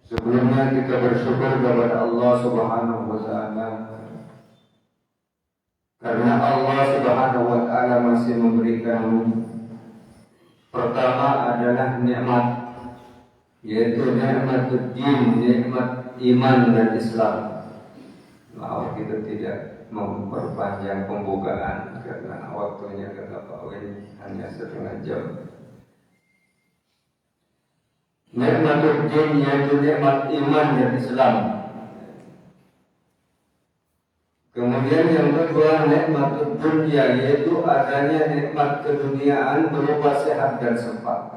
Sebelumnya kita bersyukur kepada Allah Subhanahu wa Ta'ala, karena Allah Subhanahu wa Ta'ala masih memberikan pertama adalah nikmat, yaitu nikmatuddin, nikmat iman dan Islam. Maaf kita tidak memperpanjang pembukaan karena waktunya kata Pak Wen hanya setengah jam. Nikmatuddin yaitu nikmat iman dan Islam. Kemudian yang kedua nikmatud dunya, yaitu adanya nikmat keduniaan berupa sehat dan sempat.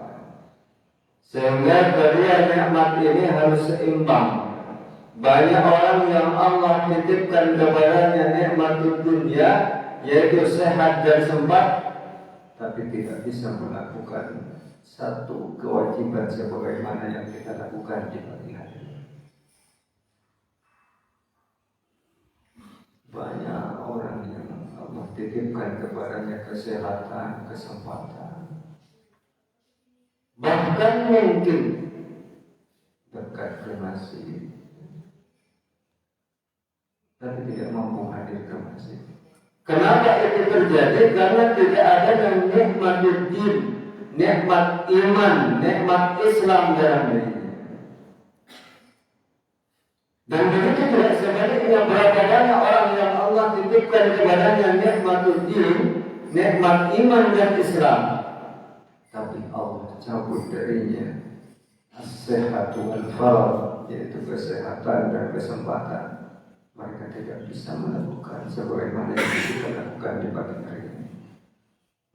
Sehingga kedua nikmat ini harus seimbang. Banyak orang yang Allah titipkan kepadanya nikmatud dunya, yaitu sehat dan sempat, tapi tidak bisa melakukan satu kewajiban sebagaimana yang kita lakukan di pagi hari. Banyak orang yang Allah titipkan kepadanya kesehatan, kesempatan, bahkan mungkin dekat ke masjid, tapi tidak mampu hadir ke masjid. Kenapa itu terjadi? Karena tidak ada yang nikmatuddin, nikmat iman, nikmat Islam dalam dirinya. Dan begitu juga sebaliknya, berapa banyak orang yang Allah titipkan kepadanya nikmatuddin, nikmat iman dan Islam, tapi Allah cabut darinya as-sihhatu wal faragh, yaitu kesehatan dan kesempatan. Mereka tidak bisa melakukan sebagaimana yang kita lakukan di pagi hari ini.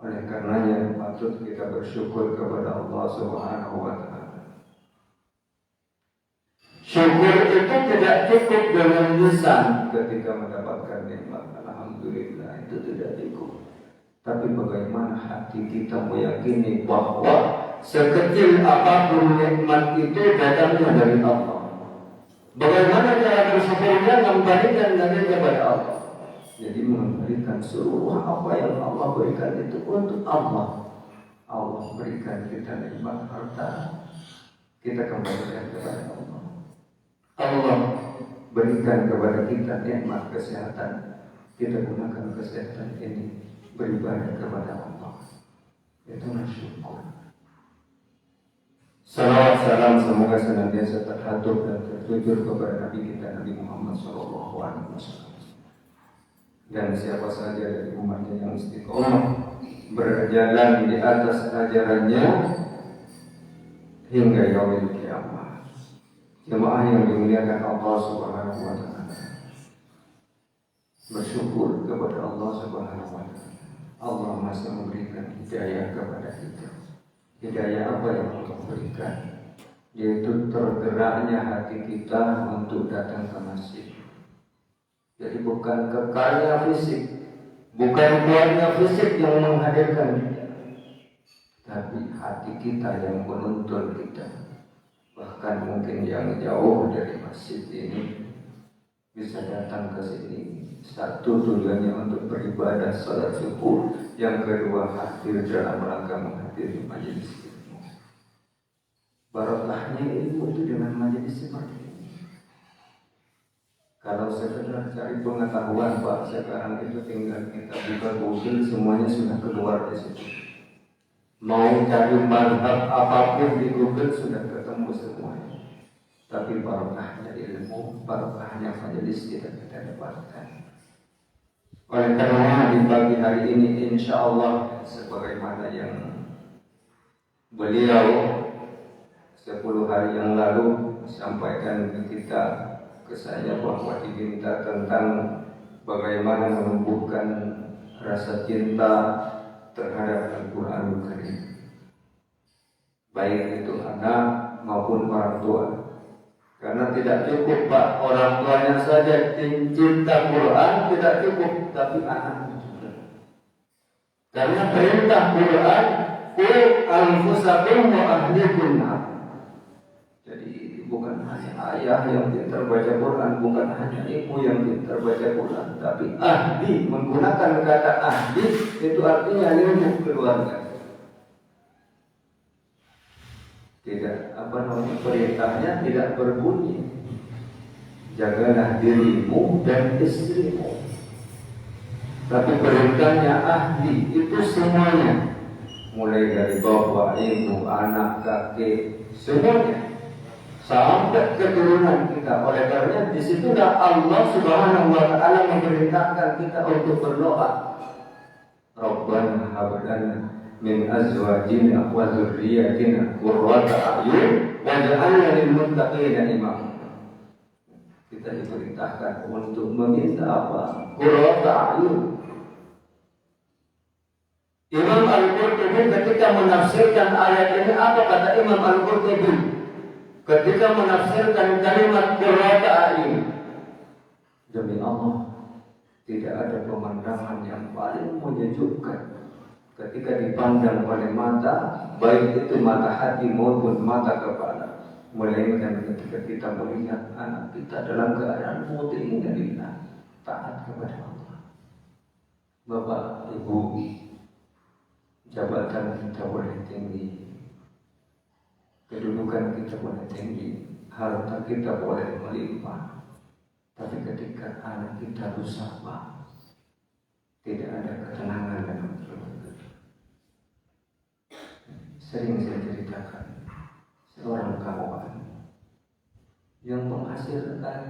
Oleh karenanya patut kita bersyukur kepada Allah Subhanahu wa Ta'ala. Syukur itu tidak cukup dengan lisan ketika mendapatkan nikmat. Alhamdulillah, itu tidak cukup. Tapi bagaimana hati kita meyakini bahwa sekecil apapun nikmat itu datangnya dari Allah. Bagaimana cara bersyukurnya? Mengembalikan diri kepada Allah. Jadi mengembalikan seluruh apa yang Allah berikan itu untuk Allah. Allah berikan kita nikmat harta, kita kembalikan kepada Allah. Allah berikan kepada kita nikmat kesehatan, kita gunakan kesehatan ini beribadah kepada Allah. Itulah syukur. Salawat salam semoga senantiasa terhatur dan tertuju kepada Nabi kita Nabi Muhammad SAW, dan siapa saja dari umatnya yang istiqomah berjalan di atas ajarannya hingga yaumil kiamah. Jemaah yang dimuliakan Allah Subhanahu wa Ta'ala, bersyukur kepada Allah Subhanahu wa Ta'ala. Allah masih memberikan hidayah kepada kita. Hidayah apa yang Allah berikan? Yaitu tergeraknya hati kita untuk datang ke masjid. Jadi bukan kekalnya fisik, bukan kuatnya fisik yang menghadirkan kita, tapi hati kita yang menuntun kita. Bahkan mungkin yang jauh dari masjid ini bisa datang ke sini. Satu, tujuannya untuk beribadah salat subuh. Yang kedua, hadir dalam rangka menghadiri majelis ilmu. Barokahnya ilmu itu dengan majelis seperti ini. Kalau sekedar cari pengetahuan, Pak, sekarang itu tinggal kita buka Google, semuanya sudah keluar di situ. Mau cari mazhab apapun di Google sudah ketemu semuanya. Tapi barokahnya ilmu, barokahnya majelis kita dapatkan. Oleh karena di pagi hari ini insya Allah sebagaimana yang beliau 10 hari yang lalu sampaikan ke kita, ke saya, bahwa diminta tentang bagaimana menumbuhkan rasa cinta terhadap Al-Quranul Karim, baik itu anak maupun orang tua. Karena tidak cukup, Pak, orang tuanya saja cinta Quran, tidak cukup, tapi anaknya juga. Karena perintah Quran, qu anfusakum wa ahlikum nar. Jadi bukan hanya ayah yang pintar baca Quran, bukan hanya ibu yang pintar baca Quran, tapi ahli. Menggunakan kata ahli itu artinya ilmu keluarga. tidak perintahnya tidak berbunyi, jagalah dirimu dan istrimu. Tapi perintahnya ahli itu semuanya, mulai dari bapak, ibu, anak, kakek, semuanya sampai keturunan kita. Oleh karena disitulah Allah Subhanahu wa Ta'ala memerintahkan kita untuk berdoa, Rabbana hab lana min azwajina wa dzurriyyatina qurrata a'yun waj'alna lil muttaqina imama. Kita diperintahkan untuk meminta apa? Qurrata a'yun. Imam Al-Qurtubi ketika menafsirkan ayat ini, apa kata Imam Al-Qurtubi ketika menafsirkan kalimat qurrata a'yun? Demi Allah, tidak ada pemandangan yang paling menyejukkan ketika dipandang oleh mata, baik itu mata hati maupun mata kepala, melainkan ketika kita melihat anak kita dalam keadaan muti'inillah, taat kepada Allah. Bapak, Ibu, jabatan kita boleh tinggi, kedudukan kita boleh tinggi, harta kita boleh melimpah, tapi ketika anak kita rusak, tidak ada ketenangan dalam keluarga. Sering saya ceritakan seorang kawan yang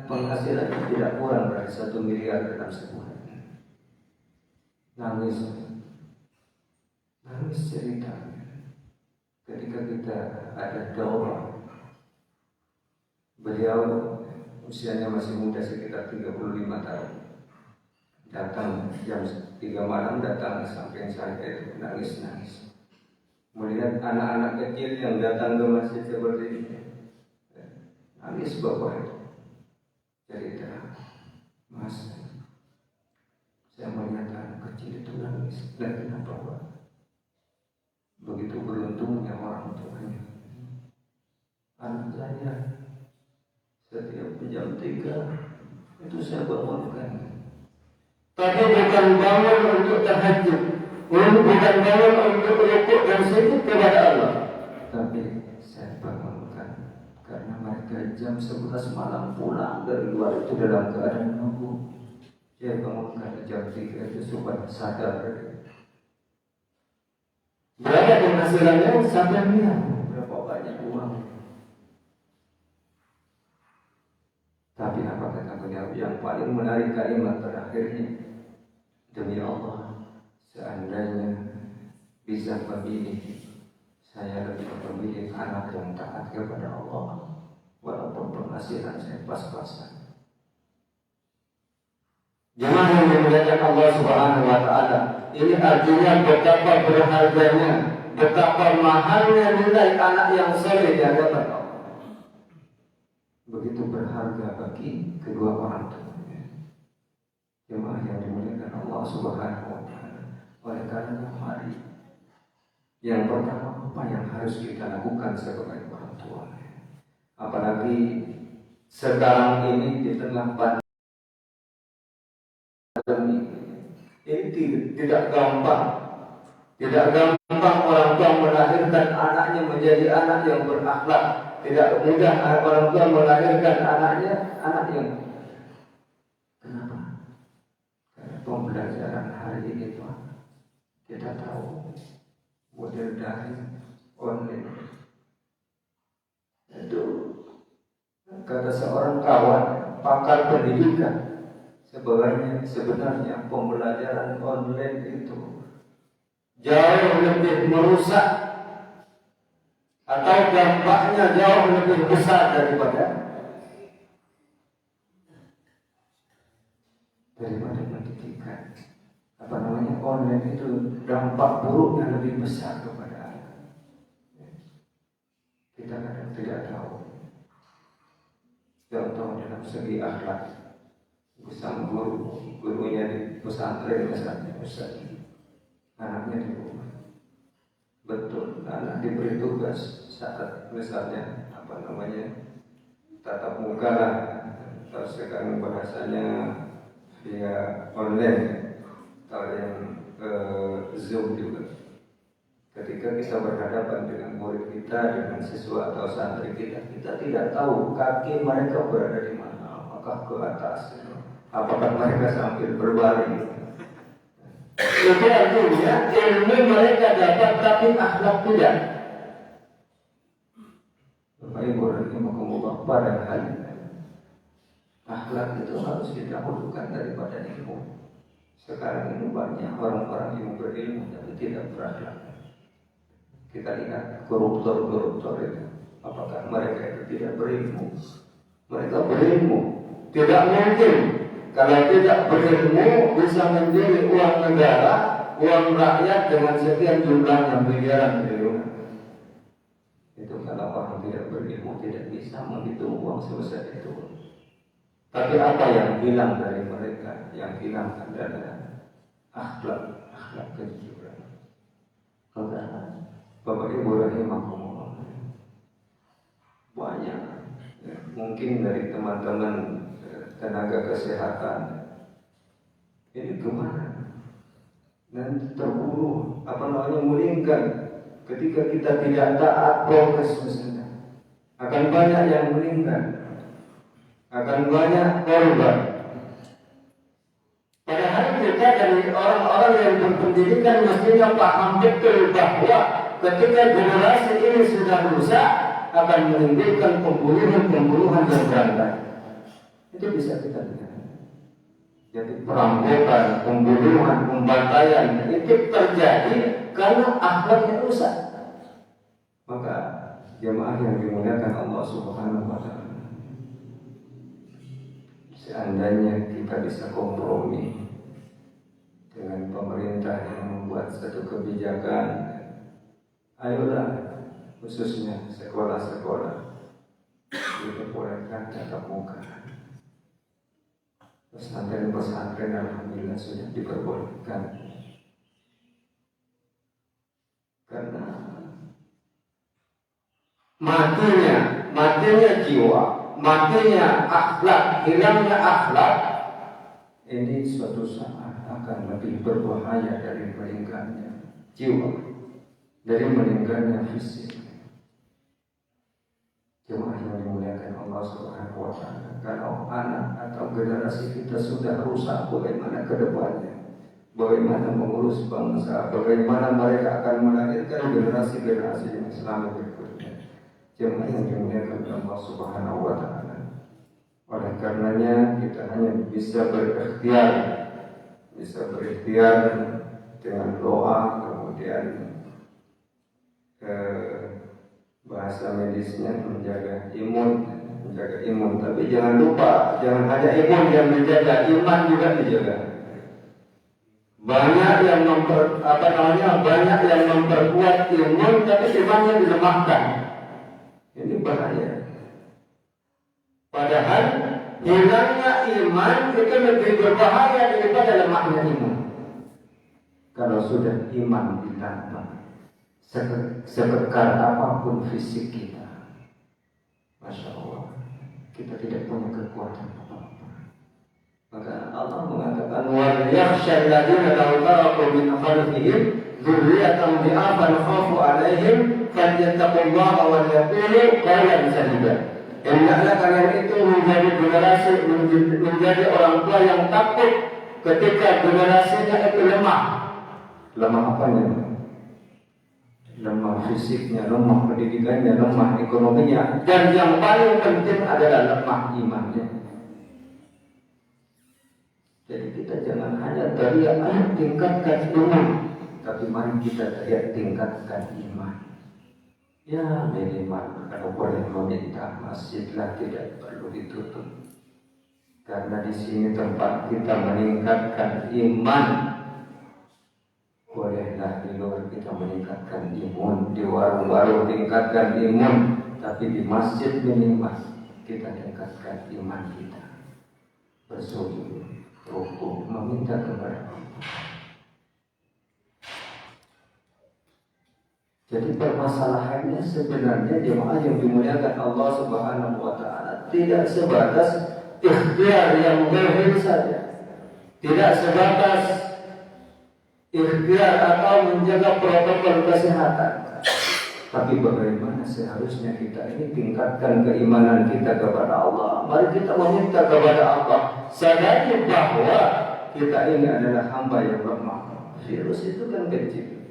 penghasilannya tidak kurang dari 1 miliar dalam sebulan. Nangis ceritanya ketika kita ada daurah. Beliau usianya masih muda, sekitar 35 tahun. Datang jam 3 malam, datang samping saya itu nangis. Melihat anak-anak kecil yang datang ke masjid seperti ini, nangis bapak itu. Cerita, Mas, saya melihat anak kecil itu nangis. Dan kenapa, Pak? Begitu beruntungnya orang tuanya. Anak saya setiap jam 3 itu saya bangunkan. Tapi bukan bangun untuk tahajud, bukan bangun untuk rukuk dan sujud kepada Allah, tapi saya bangunkan karena mereka jam 11 malam pulang dari luar itu dalam keadaan mabuk. Saya bangunkan jam 3 itu supaya sadar. Berapa penghasilannya? 1 miliar. Berapa banyak uang? Tapi apa kata beliau? Yang paling menarik kalimat terakhirnya, demi Allah, seandainya bisa memilih, saya lebih memilih anak yang taat kepada Allah, walaupun penghasilan saya pas-pasan. Jemaah yang dimuliakan Allah Subhanahu wa Ta'ala, ini artinya betapa berharganya, betapa mahalnya nilai anak yang soleh di hadapan Allah. Begitu berharga bagi kedua orang tuanya. Jemaah yang dimuliakan Allah Subhanahu wa Ta'ala, oleh karena mari, yang pertama, apa yang harus kita lakukan sebagai orang tua? Apalagi sekarang ini di tengah pandemi ini tidak gampang. Tidak gampang orang tua melahirkan anaknya menjadi anak yang berakhlak. Tidak mudah orang tua melahirkan anaknya anak yang. Kenapa? Karena pembelajaran hari ini, Pak, kita tahu model daring, online. Itu kata seorang kawan pakar pendidikan, sebenarnya pembelajaran online itu jauh lebih merusak atau dampaknya jauh lebih besar daripada pendidikan. Online itu dampak buruknya lebih besar kepada anak. Kita kadang tidak tahu. Contoh dalam segi akhlak, bersama gurunya di pesantren misalnya, anaknya di rumah. Betul, anak diberi tugas saat misalnya tatap muka lah, atau sekarang bahasanya via online, atau yang Zoom juga. Ketika kita berhadapan dengan murid kita, dengan siswa atau santri kita, kita tidak tahu kaki mereka berada di mana, apakah ke atas, apakah mereka sambil berbaring. Itu artinya ilmu mereka dapat tapi akhlak tidak. Bapak Ibu rahimakumullah, padahal akhlak itu harus didahulukan daripada ilmu. Sekarang ini banyak orang-orang yang berilmu tapi tidak berakhlak. Kita lihat koruptor-koruptor itu, apakah mereka itu tidak berilmu? Mereka berilmu. Tidak mungkin kalau tidak berilmu bisa menjadi uang negara, uang rakyat dengan sekian jumlahnya miliaran triliunan. Itu kalau orang tidak berilmu tidak bisa menghitung uang sebesar itu. Tapi apa yang hilang dari mereka? Yang hilang adalah akhlak kejujuran. Bapak Ibu rahimakumullah, banyak mungkin dari teman-teman tenaga kesehatan ini kemana? Dan terburu meninggal ketika kita tidak taat prokes misalnya. Akan banyak yang meninggal, akan banyak korban. Padahal kita dari orang-orang yang berpendidikan mestinya paham betul bahwa ketika generasi ini sudah rusak akan menimbulkan pembunuhan yang berantai. Itu bisa kita lihat. Jadi perampokan, pembunuhan, pembantaian itu terjadi karena akhlaknya rusak. Maka jemaah yang dimuliakan Allah Subhanahu wa taala, seandainya kita bisa kompromi dengan pemerintah yang membuat satu kebijakan, ayolah khususnya sekolah-sekolah diperbolehkan tatap muka. Pesantren-pesantren alhamdulillah sudah diperbolehkan. Karena matinya jiwa, matinya akhlak, hilangnya akhlak ini suatu saat akan lebih berbahaya dari meninggalnya jiwa, dari meninggalnya fisik. Jemaah yang dimuliakan Allah Subhanahu wa taala, kalau anak atau generasi kita sudah rusak, bagaimana ke depannya? Bagaimana mengurus bangsa? Bagaimana mereka akan melahirkan generasi-generasi yang Islam berikutnya? Jemaah yang dimuliakan Allah Subhanahu wa taala. Oleh karenanya kita hanya bisa berikhtiar dengan doa, kemudian bahasa medisnya menjaga imun. Tapi jangan lupa, jangan hanya imun yang dijaga, iman juga dijaga. Banyak yang memperkuat imun tapi imannya dilemahkan. Ini bahaya. Padahal hilangnya iman itu lebih berbahaya daripada lemahnya iman. Kalau sudah iman ditambah, sebekar apapun fisik kita, Masya Allah, kita tidak punya kekuatan apa-apa. Maka Allah mengatakan, wa yakhsha alladziina law taraku min khalfihim dzurriyyatan dhi'afan khafu 'alaihim falyattaqullaha wa yaqulu qawlan sadida. Hendaklah kalian itu menjadi orang tua yang takut ketika generasinya itu lemah. Lemah apanya? Lemah fisiknya, lemah pendidikannya, lemah ekonominya, dan yang paling penting adalah lemah imannya. Jadi kita jangan hanya teriak tingkatkan iman, tapi mari kita teriak tingkatkan iman. Ya minimal kalau boleh meminta masjidlah tidak perlu ditutup, karena di sini tempat kita meningkatkan iman. Bolehlah di luar kita meningkatkan iman, di warung-warung tingkatkan iman, tapi di masjid minimal kita tingkatkan iman kita. Bersujud, rukuk, meminta kepada Allah. Jadi permasalahannya sebenarnya jemaah yang dimuliakan Allah Subhanahu wa taala tidak sebatas ikhtiar yang zahir saja. Tidak sebatas ikhtiar atau menjaga protokol kesehatan. Tapi bagaimana seharusnya kita ini tingkatkan keimanan kita kepada Allah. Mari kita meminta kepada Allah, sadari bahwa kita ini adalah hamba yang lemah. Virus itu kan kecil,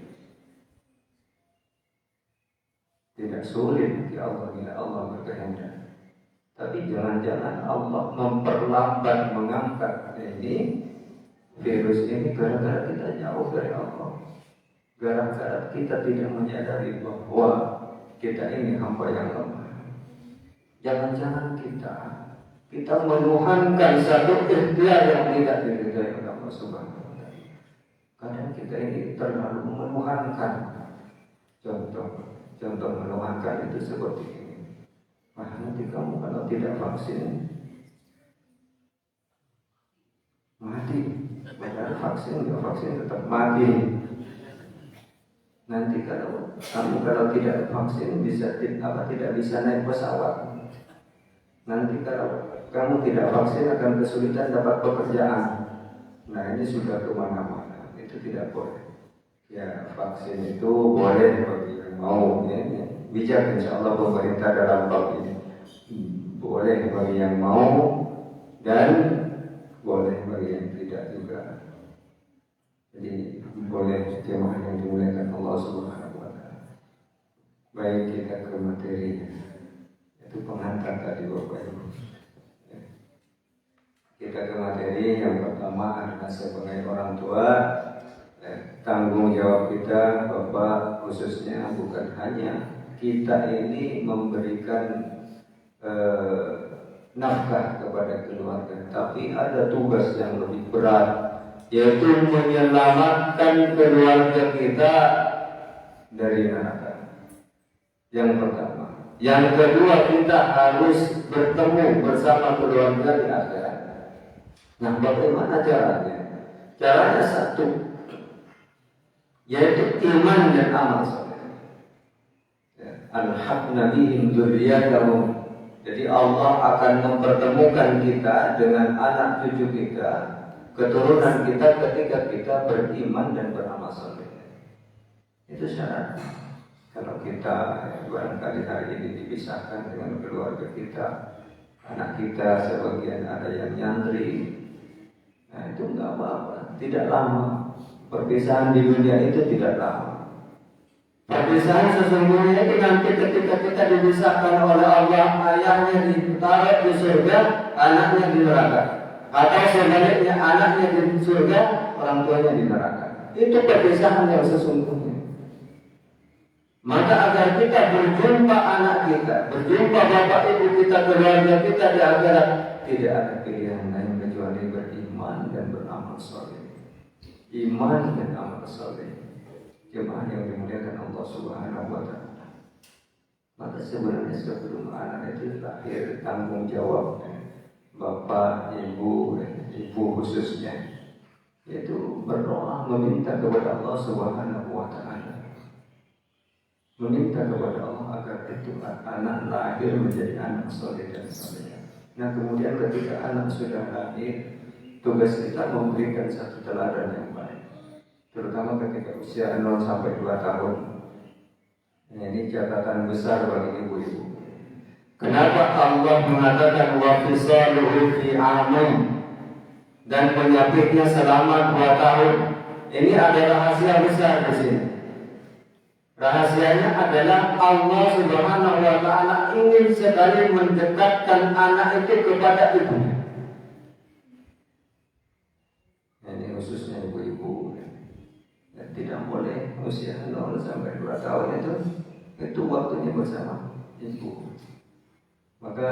tidak sulit bagi Allah bila Allah berkehendak. Tapi jangan-jangan Allah memperlambat mengangkat ini virus ini gara-gara kita jauh dari Allah. Gara-gara kita tidak menyadari bahwa kita ini hamba yang lemah. Jangan-jangan kita menuhankan satu ikhtiar yang tidak diridhai oleh Allah Subhanahu wa taala. Kadang kita ini terlalu menuhankan. Contoh menuhankan itu seperti ini. Nanti kamu kalau tidak vaksin mati. Padahal vaksin tetap mati. Nanti kalau tidak vaksin tidak bisa naik pesawat. Nanti kalau kamu tidak vaksin akan kesulitan dapat pekerjaan. Nah ini sudah kemana-mana. Itu tidak boleh. Ya vaksin itu boleh bagi yang mau. Ya. Bijak insya Allah pemerintah dalam bab ini. Boleh bagi yang mau dan boleh bagi yang tidak juga. Jadi boleh jemaah yang dimuliakan Allah Subhanahu wa taala. Baik, kita ke materinya. Itu pengantar tadi Bapak Ibu. Kita ke materi yang pertama adalah sebagai orang tua, tanggung jawab kita Bapak khususnya bukan hanya kita ini memberikan nafkah kepada keluarga, tapi ada tugas yang lebih berat, yaitu menyelamatkan keluarga kita dari neraka. Yang pertama. Yang kedua, kita harus bertemu bersama keluarga di akhirat. Nah, bagaimana caranya? Caranya satu, yaitu iman dan amal soleh. Al-haqna bihim dzurriyyatahum. Jadi Allah akan mempertemukan kita dengan anak cucu kita, keturunan kita ketika kita beriman dan beramal soleh. Itu syarat. Kalau kita barangkali hari ini dipisahkan dengan keluarga kita, anak kita sebagian ada yang nyantri, nah itu nggak apa-apa, tidak lama. Perpisahan di dunia itu tidak lama. Perpisahan sesungguhnya itu nanti ketika kita dipisahkan oleh Allah, ayahnya ditaruh di surga, anaknya di neraka. Atau sebaliknya, anaknya di surga, orang tuanya di neraka. Itu perpisahan yang sesungguhnya. Maka agar kita berjumpa anak kita, berjumpa bapak ibu kita, keluarga kita di akhirat, tidak ada pilihan lain kecuali beriman dan beramal soleh. Iman dan amal soleh. Jemaah yang dimuliakan Allah Subhanahu wa taala. Maka sebenarnya sebelum anak itu lahir, tanggung jawab bapak, ibu khususnya, yaitu berdoa meminta kepada Allah Subhanahu wa taala. Meminta kepada Allah agar itu anak lahir menjadi anak soleh dan solehah. Nah kemudian ketika anak sudah lahir, tugas kita memberikan satu teladan yang baik. Terutama ketika usia 0 sampai 2 tahun. Ini catatan besar bagi ibu-ibu. Kenapa Allah mengatakan wa fisaluhu fi amain dan penyakitnya selama 2 tahun? Ini ada rahasia besar di sini. Rahasianya adalah Allah Subhanahu wa taala ingin sekali mendekatkan anak itu kepada ibunya. Ini khususnya ibu-ibu. Tidak boleh usia 0 sampai 2 tahun itu waktunya bersama ibu. Maka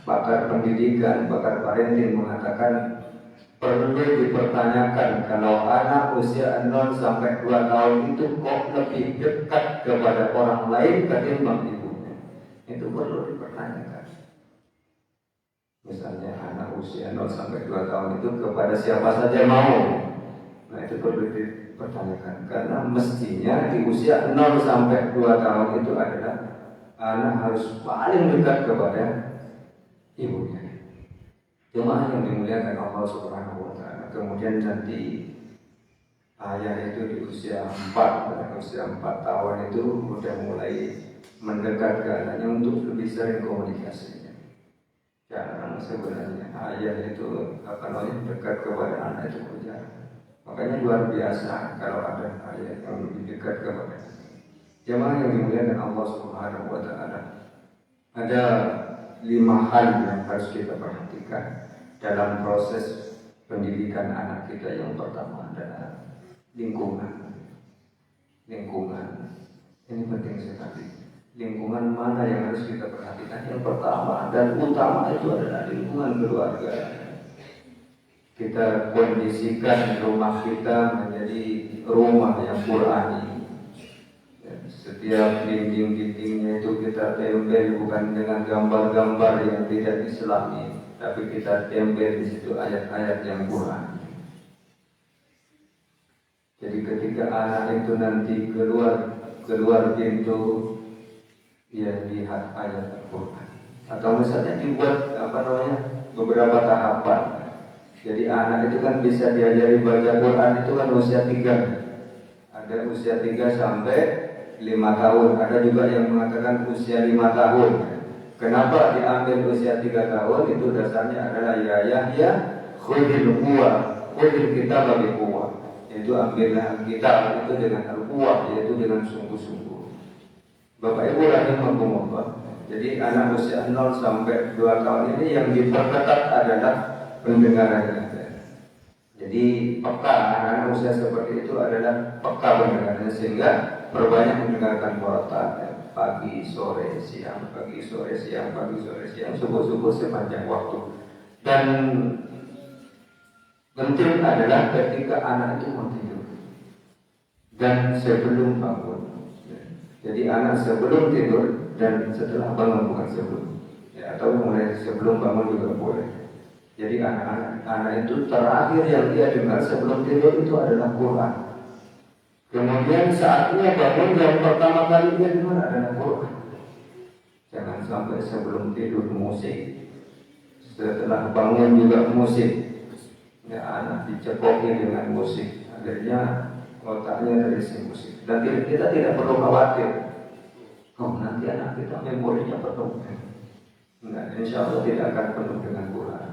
pakar pendidikan, pakar parenting mengatakan perlu dipertanyakan kalau anak usia 0 sampai 2 tahun itu kok lebih dekat kepada orang lain ketimbang ibunya. Itu perlu dipertanyakan. Misalnya anak usia 0 sampai 2 tahun itu kepada siapa saja mau. Nah itu perlu dipertanyakan karena mestinya di usia 0 sampai 2 tahun itu adalah anak harus paling dekat kepada ibunya. Jemaah yang dimuliakan Allah Subhanahu wa taala. Kemudian nanti Ayah itu di usia 4 tahun itu udah mulai mendekat ke anaknya untuk lebih sering komunikasi. Jarang sebenarnya ayah itu dekat kepada anak itu jarang. Makanya luar biasa kalau ada ayah yang lebih dekat kepada jemaah yang dimuliakan Allah Subhanahu wa Ta'ala. Ada 5 hal yang harus kita perhatikan dalam proses pendidikan anak kita. Yang pertama adalah lingkungan. Ini penting sekali. Lingkungan mana yang harus kita perhatikan? Yang pertama dan utama itu adalah lingkungan keluarga. Kita kondisikan rumah kita menjadi rumah yang Qur'ani. Setiap dinding-dindingnya itu kita tempel bukan dengan gambar-gambar yang tidak Islami, tapi kita tempel di situ ayat-ayat yang Qur'ani. Jadi ketika anak itu nanti keluar pintu, dia lihat ayat Al-Quran. Atau misalnya dibuat beberapa tahapan. Jadi anak itu kan bisa diajari baca Quran itu kan usia 3. Ada usia 3 sampai 5 tahun. Ada juga yang mengatakan usia 5 tahun. Kenapa diambil usia 3 tahun? Itu dasarnya adalah ya Yahya khudil kitab bi quwwah. Yaitu ambillah kitab itu dengan al-quwwah, yaitu dengan sungguh-sungguh. Bapak Ibu rahimahumullah. Jadi anak usia 0 sampai 2 tahun ini yang diperketat adalah pendengarannya. Jadi peka, anak usia seperti itu adalah peka pendengarannya, sehingga perbanyak mendengarkan Quran pagi, sore, siang, pagi, sore, siang, pagi, sore, siang, subuh sepanjang waktu. Dan penting adalah ketika anak itu mau tidur dan sebelum bangun. Jadi anak sebelum tidur dan setelah bangun, bukan sebelum. Atau mulai sebelum bangun juga boleh. Jadi anak itu terakhir yang dia dengar sebelum tidur itu adalah Quran. Kemudian saatnya bangun yang pertama kali dia dengar adalah Quran. Jangan sampai sebelum tidur musik, setelah bangun juga musik. Ya, anak dicekoki dengan musik, akhirnya otaknya terisi musik. Dan kita tidak perlu khawatir, nanti anak kita memorinya penuh. Nah, insya Allah tidak akan penuh dengan Quran.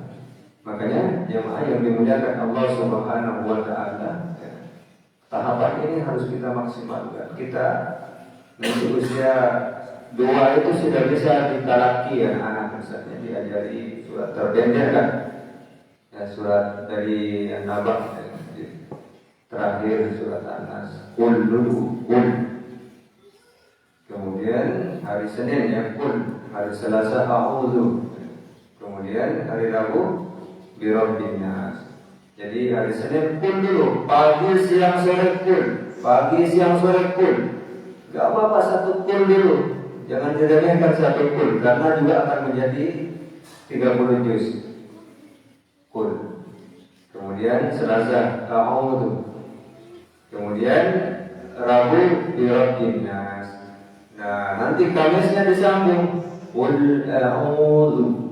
Makanya jemaah yang dimuliakan Allah Subhanahu wa Ta'ala, tahapan ini harus kita maksimalkan. Kita nanti usia 2 itu sudah bisa ditalaki ya anak, misalnya diajari surat terpendek kan. Surat dari An-Naba terakhir surat An-Nas, Qul dulu, Qul. Kemudian hari Senin ya Qul, hari Selasa A'udzu. Kemudian hari Rabu bi Rabbin Nas. Jadi hari Senin Qul dulu, pagi siang sore Qul, pagi siang sore Qul. Gak apa-apa satu Qul dulu. Jangan diremehkan satu Qul, karena juga akan menjadi 30 juz. Kemudian Selasa A'udzu. Kemudian Rabu bi Rabbin Nas. Nah, nanti Kamisnya disambung Qul A'udzu.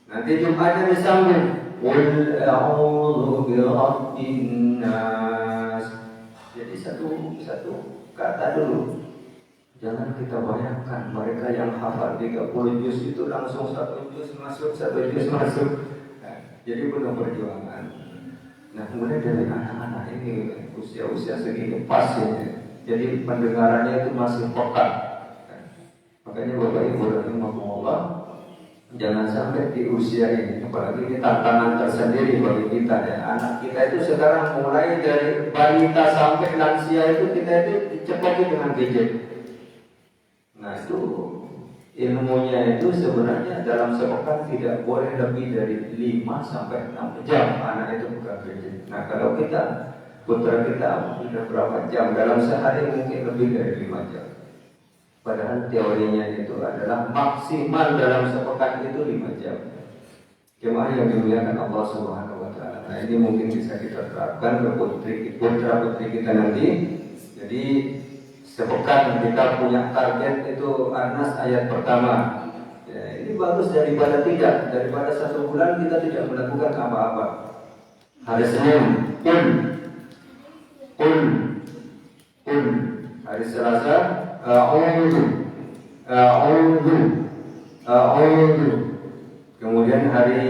Nanti Jumatnya disambung Qul A'udzu bi Rabbin Nas. Jadi satu kata dulu. Jangan kita bayangkan mereka yang hafal 30 juz itu langsung 1 juz masuk. Jadi penuh perjuangan. Nah, kemudian dari anak-anak ini usia segini pas ya. Jadi pendengarannya itu masih peka. Makanya Bapak Ibu rahimahumullah, jangan sampai di usia ini, apalagi ini tantangan tersendiri bagi kita ya. Anak kita itu sekarang mulai dari balita sampai lansia itu kita itu dicekoki dengan gadget. Nah, itu ilmunya itu sebenarnya dalam sepekan tidak boleh lebih dari 5 sampai 6 jam anak itu buka gadget. Nah, kalau putra kita sudah berapa jam dalam sehari, mungkin lebih dari 5 jam. Padahal teorinya itu adalah maksimal dalam sepekan itu 5 jam. Jemaah yang dimuliakan Allah Subhanahu wa Ta'ala. Nah, ini mungkin bisa kita terapkan ke putra putri kita nanti. Jadi sepekan kita punya target itu An-Nas ayat pertama. Ya, ini bagus daripada 1 bulan kita tidak melakukan apa-apa. Hari Senin Qul. Qul. Hari Selasa a'udzu. Kemudian hari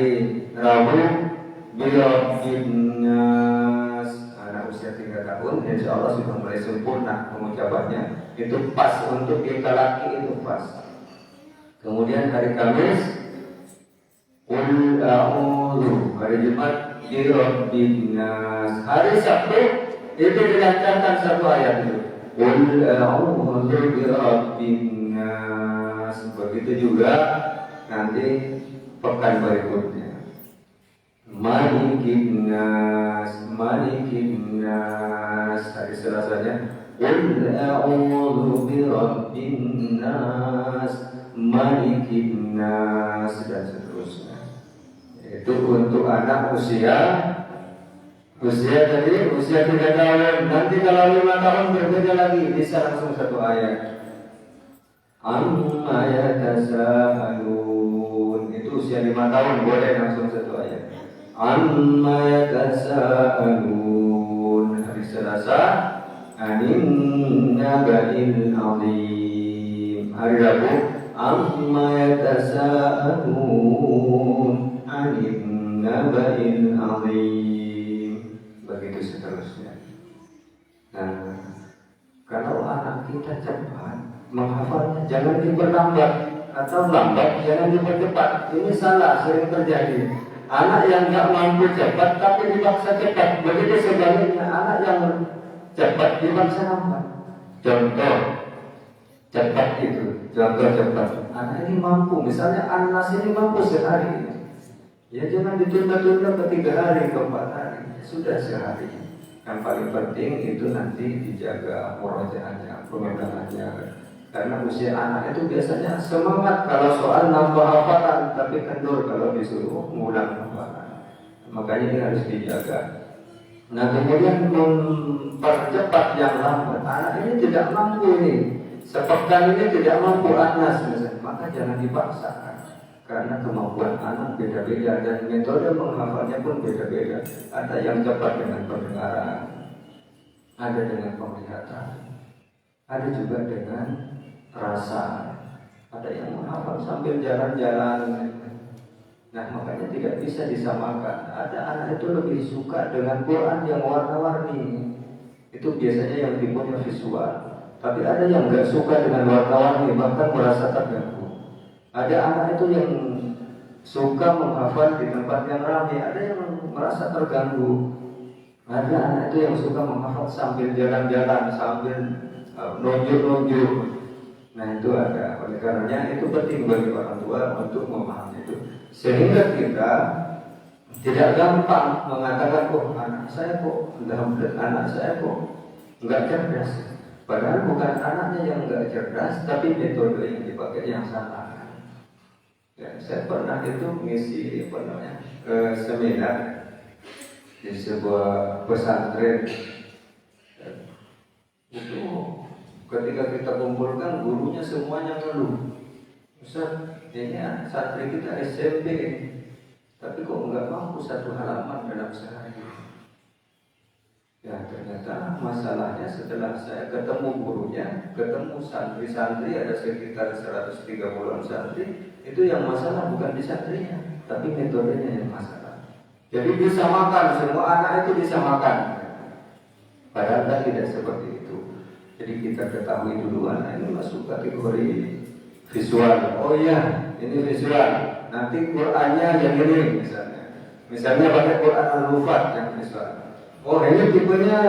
Rabu Birabbinnas. Anak usia 3 tahun insya Allah sudah mulai sempurna pengucapannya. Itu pas untuk kita laki, itu pas. Kemudian hari Kamis Qul a'udzu. Hari Jumat Birabbinnas. Hari Sabtu itu dilancarkan satu ayat itu. Qul a'udzu birabbinnas. Begitu juga nanti pekan berikutnya. Malikinnas. Hari Selasanya Qul a'udzu birabbinnas, Malikinnas, dan seterusnya. Itu untuk anak usia tadi usia 3 tahun. Nanti kalau 5 tahun berbeda lagi, bisa langsung satu ayat. Amma yatasaalun. Itu usia 5 tahun boleh langsung satu ayat. Amma yatasaalun. Hari Selasa anin naba'il azim. Hari Rabu amma yatasaalun anin naba'il azim. Begitu seterusnya. Nah, kalau anak kita cepat menghafalnya, jangan diperlambat, atau lambat jangan dipercepat. Ini salah, sering terjadi. Anak yang nggak mampu cepat tapi dipaksa cepat. Begitu sebaliknya, anak yang cepat dipaksa lambat. Contoh cepat itu, contoh cepat. Anak ini mampu, misalnya Anas ini mampu sehari. Ya jangan ditunda-tunda ke 3 hari, ke 4 hari. Sudah sehari. Yang paling penting itu nanti dijaga murojaahnya, pengulangannya. Karena usia anak itu biasanya semangat kalau soal nambah hafalan, tapi kendor kalau disuruh ngulang hafalan. Makanya ini harus dijaga. Nah, kemudian mempercepat yang lambat. Anak ini tidak mampu ini. Sepekan ini tidak mampu Anas misalnya. Maka jangan dipaksakan. Karena kemampuan anak beda-beda dan metode menghafalnya pun beda-beda. Ada yang cepat dengan pendengaran, ada dengan penglihatan, ada juga dengan rasa, ada yang menghafal sambil jalan-jalan. Nah, makanya tidak bisa disamakan. Ada anak itu lebih suka dengan Quran yang warna-warni. Itu biasanya yang tipunya visual. Tapi ada yang nggak suka dengan warna-warni, bahkan merasa terganggu. Ada anak itu yang suka menghafal di tempat yang ramai, ada yang merasa terganggu. Ada anak itu yang suka menghafal sambil jalan-jalan, sambil nunjuk-nunjuk. Nah itu ada. Oleh karenanya itu penting bagi orang tua untuk memahami itu, sehingga kita tidak gampang mengatakan, oh anak saya kok nggak cerdas. Padahal bukan anaknya yang nggak cerdas, tapi metode yang dipakai yang salah. Ya, saya pernah itu mengisi seminar di sebuah pesantren. Itu ketika kita kumpulkan, gurunya semuanya ngeluh. Ustaz, ini santri kita SMP, tapi kok nggak mampu 1 halaman dalam sehari. Ya ternyata masalahnya setelah saya ketemu gurunya, ketemu santri-santri, ada sekitar 130-an santri. Itu yang masalah bukan di santrinya, tapi metodenya yang masalah. Jadi disamakan, semua anak itu disamakan. Padahal tidak seperti itu. Jadi kita ketahui dulu anak ini masuk kategori visual. Oh iya, ini visual. Nanti Qur'annya yang ini misalnya. Misalnya pakai Qur'an Al-Lufat yang visual. Oh ini tipenya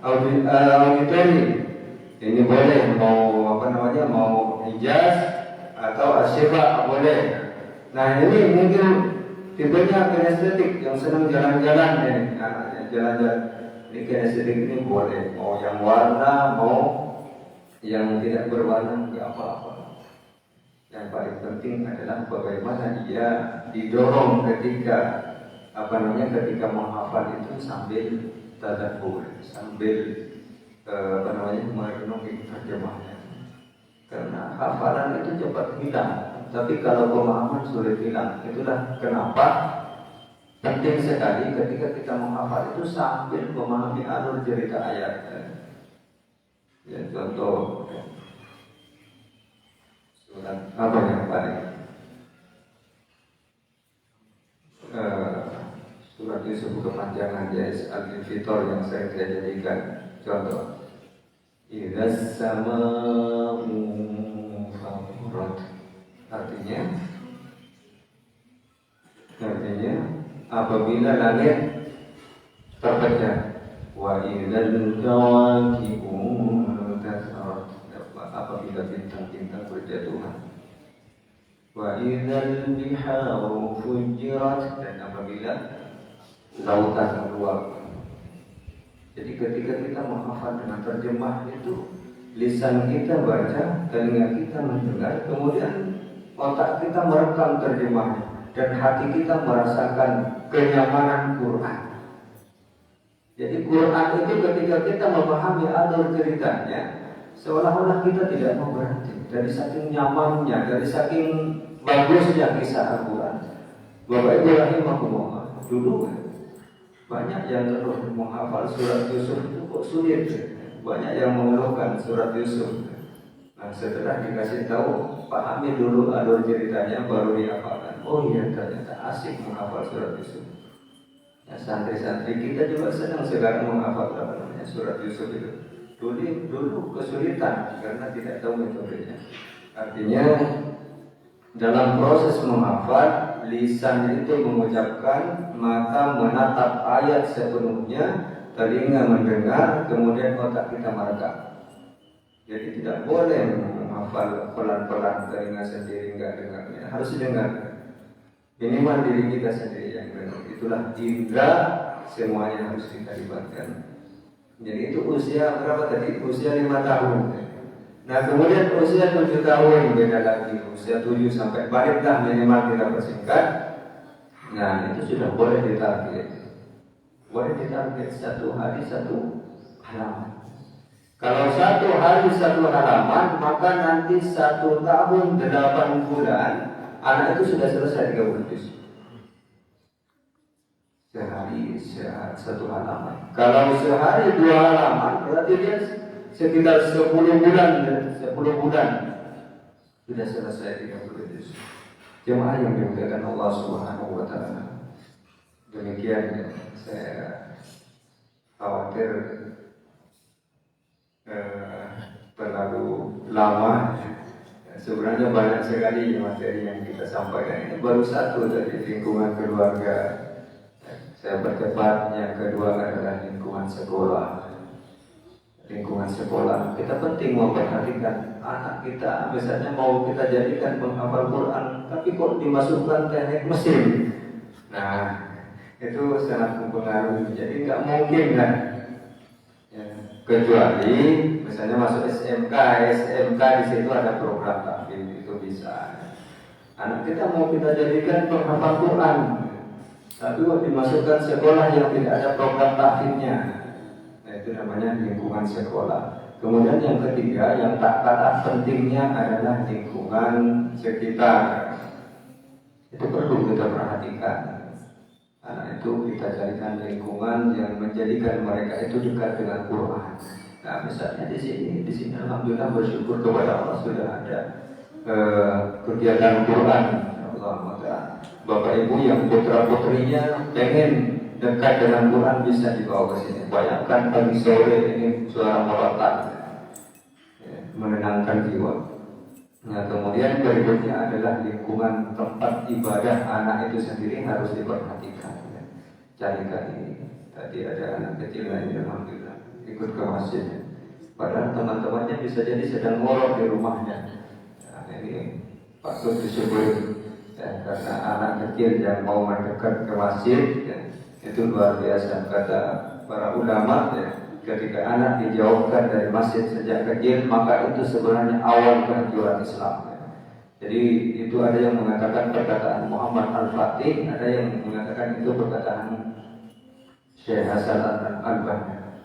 auditory. Ini boleh mau hijaz atau asyifa boleh. Nah ini mungkin tipenya kinestetik yang senang jalan-jalan nih, jalan-jalan. Ini kinestetik ini boleh. Mau yang warna, mau yang tidak berwarna, nggak apa-apa. Yang paling penting adalah bagaimana dia didorong ketika menghafal itu sambil tadabbur, sambil merenungi terjemahnya. Karena hafalan itu cepat hilang, tapi kalau pemahaman sulit hilang. Itulah kenapa Penting sekali ketika kita menghafal itu sambil memahami alur cerita ayat. Ya, contoh surat apa yang paling surat Yusuf kepanjangan ya, Al-Fitor yang saya jadikan contoh. Idzas sama'u fatarat. Artinya apabila langit terpecah, wa idzal kawakibu tasarat, apabila bintang-bintang berjatuhan, wa idzal biharu fujirat, dan apabila lautan meluap. Jadi ketika kita menghafal dengan terjemah itu, lisan kita baca, telinga kita mendengar, kemudian otak kita merekam terjemahnya, dan hati kita merasakan kenyamanan Quran. Jadi Quran itu ketika kita memahami alur ceritanya, seolah-olah kita tidak mau berhenti. Dari saking nyamannya, dari saking bagusnya kisah Al-Quran. Bapak Ibu rahimahumullah, dulu banyak yang terus menghafal surat Yusuf itu kok sulit. Banyak yang mengeluhkan surat Yusuf. Nah, setelah dikasih tahu, pahami dulu alur ceritanya baru dihafalkan. Oh iya, ternyata asik menghafal surat Yusuf. Ya, santri-santri kita juga senang sekarang menghafal surat Yusuf itu. Dulu kesulitan karena tidak tahu metodenya. Artinya dalam proses menghafal, lisan itu mengucapkan, mata menatap ayat sepenuhnya, telinga mendengar, kemudian otak kita merekam. Jadi tidak boleh menghafal pelan-pelan, telinga sendiri enggak dengarnya, harus dengar. Minimal diri kita sendiri yang dengar. Itulah indra, semuanya harus kita libatkan. Jadi itu usia berapa tadi? Usia 5 tahun. Nah kemudian usia 7 tahun beda lagi. Usia 7 sampai baliklah minimal kita persingkat. Nah itu sudah boleh ditarget. Boleh ditarget 1 hari 1 halaman. Kalau 1 hari 1 halaman, maka nanti 1 tahun 8 bulan anak itu sudah selesai 30 juz. Sehari 1 halaman. Kalau sehari 2 halaman, berarti dia sekitar 10 bulan sudah selesai 30 juz. Jemaah yang dimuliakan Allah Subhanahu wa taala. Demikian saya khawatir terlalu lama. Sebenarnya banyak sekali materi yang kita sampaikan. Ini baru 1 dari lingkungan keluarga. Saya bercepat, yang kedua adalah lingkungan sekolah. Lingkungan sekolah, kita penting memperhatikan anak kita. Misalnya mau kita jadikan penghafal Quran, tapi kok dimasukkan teknik mesin. Nah, itu sangat mempengaruhi. Jadi nggak mungkin kan? Ya, kecuali misalnya masuk SMK di situ ada program tahfidz, itu bisa. Anak kita mau kita jadikan penghafal Quran, tapi waktu dimasukkan sekolah yang tidak ada program tahfidz-nya. Nah, itu namanya lingkungan sekolah. Kemudian yang ketiga, yang tak kalah pentingnya adalah lingkungan sekitar. Itu perlu kita perhatikan. Anak itu kita carikan lingkungan yang menjadikan mereka itu dekat dengan Quran. Nah, misalnya di sini alhamdulillah bersyukur kepada Allah sudah ada kegiatan Quran. Allah, Bapak Ibu yang putra-putrinya pengen dekat dengan Quran bisa dibawa ke sini. Bayangkan pagi sore ini suara merotak, menenangkan jiwa. Nah kemudian berikutnya adalah lingkungan tempat ibadah anak itu sendiri harus diperhatikan. Carikan ini. Tadi ada anak kecil lain alhamdulillah ikut ke masjid. Padahal teman-temannya bisa jadi sedang ngorok di rumahnya. Nah ini patut disyukuri. Ya, karena anak kecil yang mau mendekat ke masjid ya, itu luar biasa. Kata para ulama ya, ketika anak dijauhkan dari masjid sejak kecil, maka itu sebenarnya awal kehancuran Islam ya. Jadi itu ada yang mengatakan perkataan Muhammad Al-Fatih, ada yang mengatakan itu perkataan Syekh Hasan Al-Banna.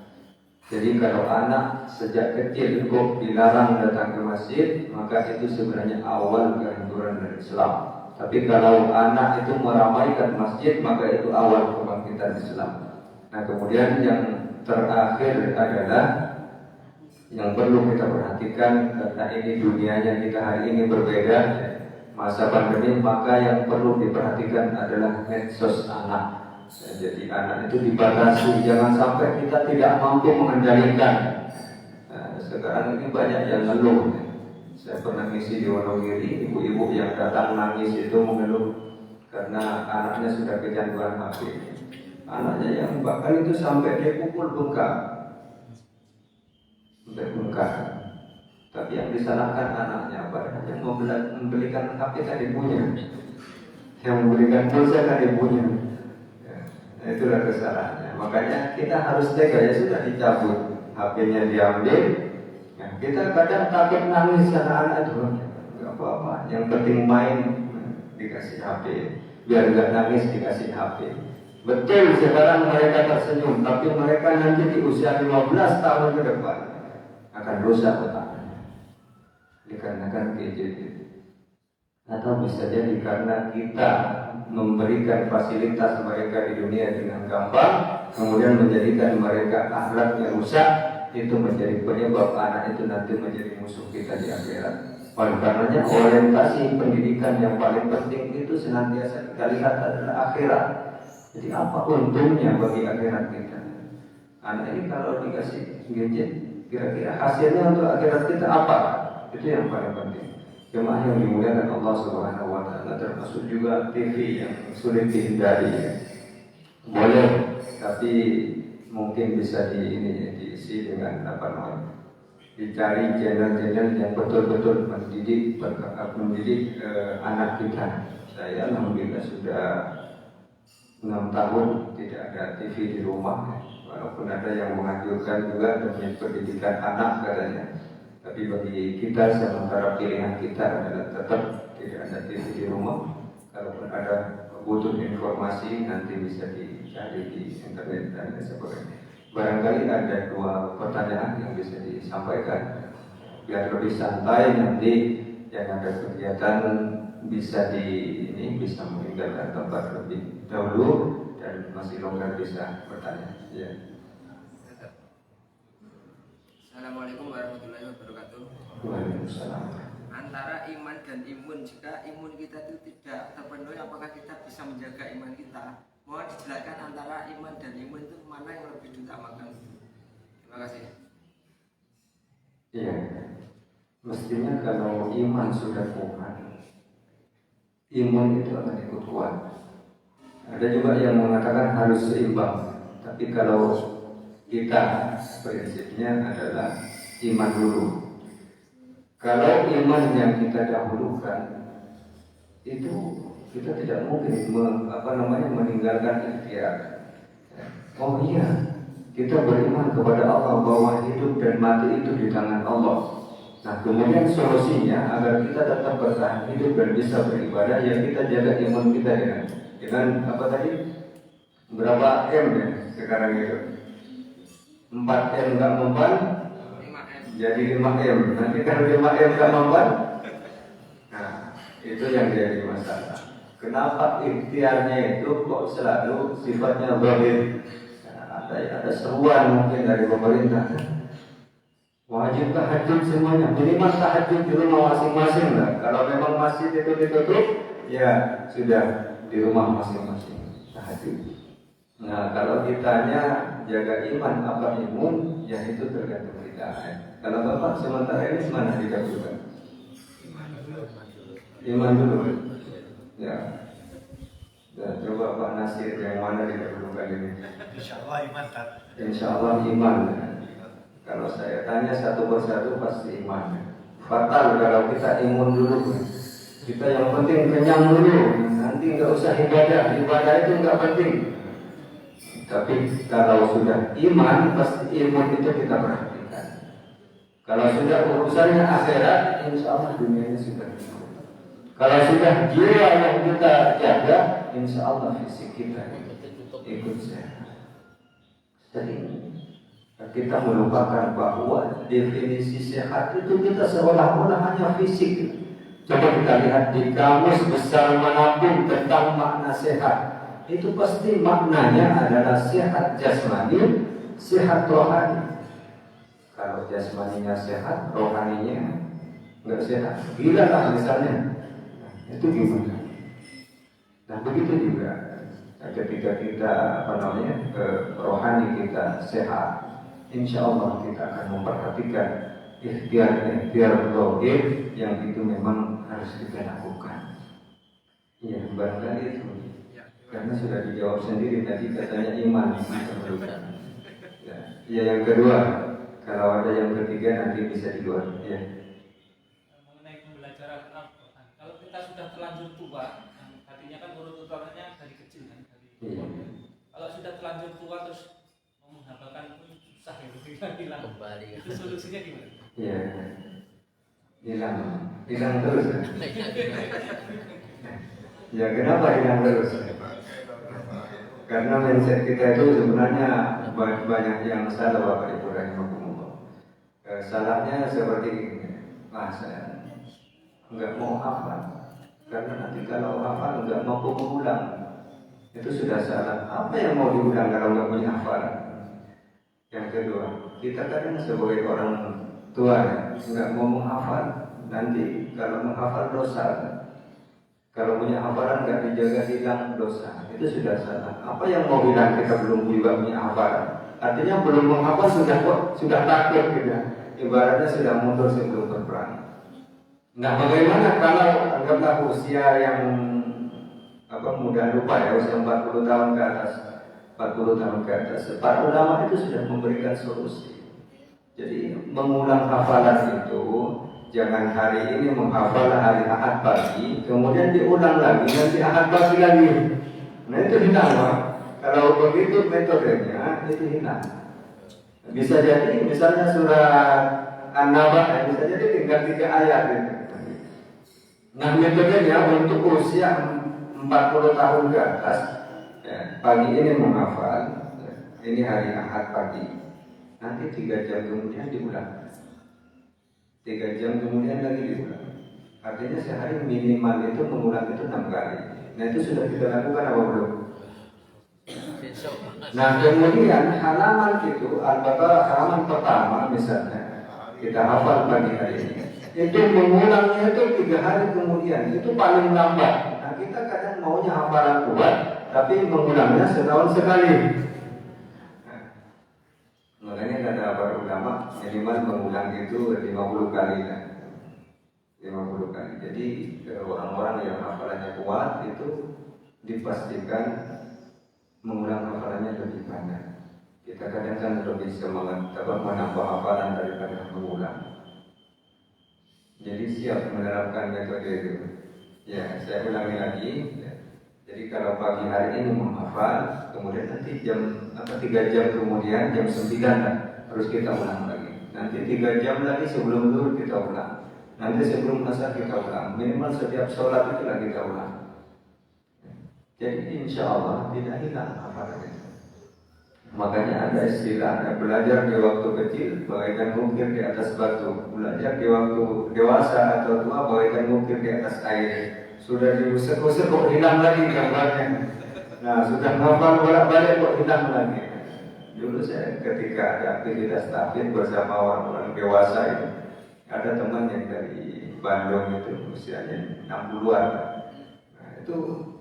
Jadi kalau anak sejak kecil kok dilarang datang ke masjid, maka itu sebenarnya awal kehancuran dari Islam. Tapi kalau anak itu meramaikan masjid, maka itu awal kebangkitan Islam. Nah kemudian yang terakhir adalah yang perlu kita perhatikan, karena ini dunianya kita hari ini berbeda, masa pandemi, maka yang perlu diperhatikan adalah medsos anak. Jadi anak itu dibatasi, jangan sampai kita tidak mampu mengendalikan. Nah, sekarang ini banyak yang ngeluh. Saya pernah ngisi di Wonogiri, ibu-ibu yang datang nangis itu mengeluh karena anaknya sudah kecanduan HP. Anaknya yang bahkan itu sampai dia pukul bengkak, sampai bengkak. Tapi yang disalahkan anaknya, padahal yang membelikan HP kan ibunya, yang memberikan pulsa kan ibunya. Nah, itulah kesalahannya. Makanya kita harus tega, ya sudah dicabut, HP-nya diambil. Nah, kita kadang takut nangis anak-anak itu, nggak apa-apa. Yang penting main, dikasih HP. Biar nggak nangis dikasih HP. Betul sekarang mereka tersenyum, tapi mereka nanti di usia 15 tahun ke depan akan rusak otaknya dikarenakan gadget itu. Atau bisa jadi karena kita memberikan fasilitas mereka di dunia dengan gampang, kemudian menjadikan mereka akhlaknya rusak, itu menjadi penyebab anak itu nanti menjadi musuh kita di akhirat. Oleh karenanya orientasi pendidikan yang paling penting itu senantiasa kita lihat adalah akhirat. Jadi apa untungnya bagi akhirat kita? Anak ini kalau dikasih gadget, kira-kira hasilnya untuk akhirat kita apa? Itu yang paling penting. Jemaah yang dimuliakan Allah Subhanahu wa taala, termasuk juga TV yang sulit dihindari ya. Boleh, tapi mungkin bisa diisi dengan apa namanya? Dicari channel-channel yang betul-betul mendidik anak kita. Saya alhamdulillah sudah 6 tahun tidak ada TV di rumah, walaupun ada yang menganjurkan juga demi pendidikan anak katanya. Tapi bagi kita sementara pilihan kita adalah tetap tidak ada TV di rumah. Kalaupun ada butuh informasi nanti bisa dicari di internet dan sebagainya. Barangkali ada 2 pertanyaan yang bisa disampaikan biar lebih santai, nanti yang ada kegiatan bisa bisa meninggalkan tempat lebih dahulu dan masih longgar bisa bertanya. Ya. Assalamualaikum warahmatullahi wabarakatuh. Waalaikumsalam. Antara iman dan imun, jika imun kita itu tidak terpenuhi, apakah kita bisa menjaga iman kita? Mohon dijelaskan antara iman dan imun itu mana yang lebih diutamakan. Terima kasih. Iya, mestinya kalau iman sudah kuat, imun itu akan ikut kuat. Ada juga yang mengatakan harus seimbang, tapi kalau kita prinsipnya adalah iman dulu. Kalau iman yang kita dahulukan itu kita tidak mungkin meninggalkan ikhtiar. Oh iya, kita beriman kepada Allah bahwa hidup dan mati itu di tangan Allah. Nah kemudian solusinya agar kita tetap bertahan hidup dan bisa beribadah, ya kita jaga iman kita dengan apa tadi? Berapa M ya sekarang itu? 4M nggak mempan, jadi 5M. Nanti kalau 5M nggak mempan, nah itu yang jadi masalah. Kenapa ikhtiarnya itu kok selalu sifatnya zahir? Nah, ada seruan mungkin dari pemerintah. Wajib tahajud semuanya, minimal tahajud di rumah masing-masing lah. Kalau memang masjid itu ditutup, ya sudah di rumah masing-masing tahajud. Nah kalau ditanya jaga iman apa imun, ya itu tergantung kita. Kalau Bapak sementara ini mana didahulukan? Iman dulu. Ya. Dan coba Pak Nasir yang mana didahulukan ini? Insyaallah iman. Insyaallah iman. Kalau saya tanya satu persatu pasti iman. Fatal kalau kita imun dulu. Kita yang penting kenyang dulu. Nanti nggak usah ibadah. Ibadah itu nggak penting. Tapi kalau sudah iman, pasti imun itu kita perhatikan. Kalau sudah urusannya akhirat, insya Allah dunianya sudah. Kalau sudah jiwa yang kita jaga, insya Allah fisik kita ikut sehat. Sering kita melupakan bahwa definisi sehat itu kita seolah-olah hanya fisik. Coba kita lihat di kamus besar manapun tentang makna sehat, itu pasti maknanya adalah sehat jasmani, sehat rohani. Kalau jasmaninya sehat, rohaninya nggak sehat, gila lah misalnya. Itu gimana? Nah begitu juga ketika kita rohani kita sehat, insya Allah kita akan memperhatikan ikhtiar rohir yang itu memang harus kita lakukan. Iya, barangkali itu. Karena sudah dijawab sendiri tadi katanya iman. Ya, yang kedua, kalau ada yang ketiga nanti bisa di luar. Ya. Mengenai pembelajaran Al-Quran, kalau kita sudah terlanjur tua, artinya kan urut-urutannya dari kecil kan, kalau sudah terlanjur tua terus menghafalkan pun susah ya, hilang kembali. Itu solusinya gimana? Iya, hilang terus. Ya kenapa hilang terus? Karena mindset kita itu sebenarnya banyak yang salah, Bapak Ibu rahimakumullah. Salahnya seperti ini, saya nggak mau hafal, karena nanti kalau hafal nggak mampu mengulang. Itu sudah salah. Apa yang mau diulang kalau nggak punya hafalan? Yang kedua, kita kadang sebagai orang tua nggak mau menghafal, nanti kalau menghafal dosa. Kalau punya hafalan nggak dijaga hilang dosa. Itu sudah salah. Apa yang mau hilang kita belum juga punya hafalan? Artinya belum menghafal sudah takut gitu. Ibaratnya sudah mundur sebelum berperang. Nah, bagaimana kalau anggaplah usia yang mudah lupa ya, usia 40 tahun ke atas. 40 tahun ke atas. Para ulama itu sudah memberikan solusi. Jadi mengulang hafalan itu jangan hari ini menghafal hari Ahad pagi, kemudian diulang lagi nanti Ahad pagi lagi. Nah itu hilang, Pak. Kalau begitu metodenya itu hilang. Bisa jadi misalnya surat An-Naba, bisa jadi tinggal 3 ayat gitu. Nah metodenya untuk usia 40 tahun ke atas, ya, pagi ini menghafal, ya, ini hari Ahad pagi, nanti 3 jam kemudian diulang, 3 jam kemudian lagi diulang. Artinya sehari minimal itu mengulang itu 6 kali. Nah itu sudah kita lakukan apa belum? Nah kemudian halaman itu, Al-Baqarah halaman pertama misalnya, kita hafal pagi hari ini, itu mengulangnya itu 3 hari kemudian, itu paling lambat. Nah kita kadang maunya hafalan kuat, tapi mengulangnya setahun sekali. Nah, makanya kata para ulama minimal mengulang itu 50 kali kan. 50 kali. Jadi orang-orang yang hafalannya kuat itu dipastikan mengulang hafalannya lebih banyak. Kita kadang kan lebih semangat menambah hafalan daripada mengulang. Jadi siap menerapkan metode itu. Ya, saya ulangi lagi. Ya. Jadi kalau pagi hari ini menghafal, kemudian nanti 3 jam kemudian jam 9 harus kita ulang lagi. Nanti 3 jam lagi sebelum zuhur kita ulang. Nanti sebelum asar kita ulang. Minimal setiap sholat itulah kita ulang. Jadi insya Allah tidak hilang hafalan itu. Makanya ada istilah belajar di waktu kecil bagaikan mungkir di atas batu, belajar di waktu dewasa atau tua bagaikan mungkir di atas air. Sudah diusir-usir kok hilang lagi gambarnya. Nah sudah ngapal bolak-balik kok hilang lagi. Dulu saya ketika ada aktivitas tahfidz bersama orang-orang dewasa itu, ada teman yang dari Bandung itu usianya 60-an. Nah, itu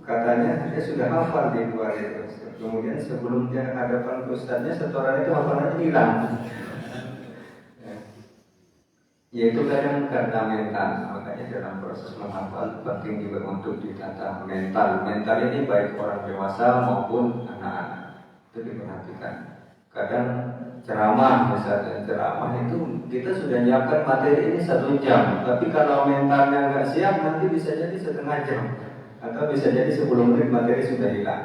katanya dia sudah hafal di luar itu. Kemudian sebelum dia hadapan ustadznya, setoran itu hafalannya hilang. Yaitu kadang karena mental. Makanya dalam proses menghafal penting juga untuk ditata mental. Mental ini baik orang dewasa maupun anak-anak. Itu diperhatikan. Kadang ceramah, misalnya ceramah itu kita sudah nyiapkan materi ini 1 jam, tapi kalau mentalnya nggak siap nanti bisa jadi setengah jam, atau bisa jadi 10 menit materi sudah hilang.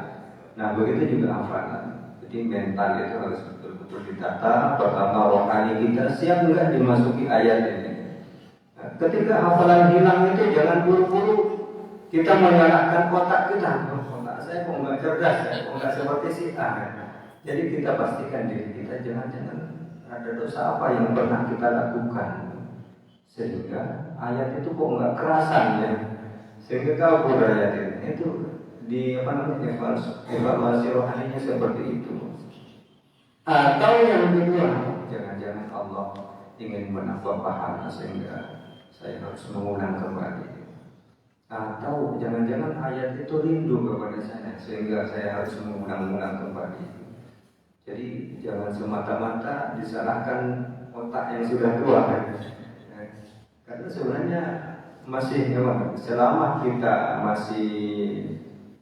Nah begitu juga hafalan. Jadi mental itu harus betul-betul ditata. Pertama rohani kita siap nggak dimasuki ayat ini. Nah, ketika hafalan hilang itu jangan buru-buru kita menyalahkan otak kita. Otak saya kok nggak cerdas, kok nggak seperti si A. Jadi kita pastikan diri kita jangan-jangan ada dosa apa yang pernah kita lakukan sehingga ayat itu kok nggak kerasan ya, sehingga kabur ayat itu di evaluasi rohaninya seperti itu. Atau yang kedua, jangan-jangan Allah ingin menambah pahala sehingga saya harus mengulang kembali. Atau jangan-jangan ayat itu rindu kepada saya sehingga saya harus mengulang-ulang kembali. Jadi jangan semata-mata disalahkan otak yang sudah tua. Karena sebenarnya masih selama kita masih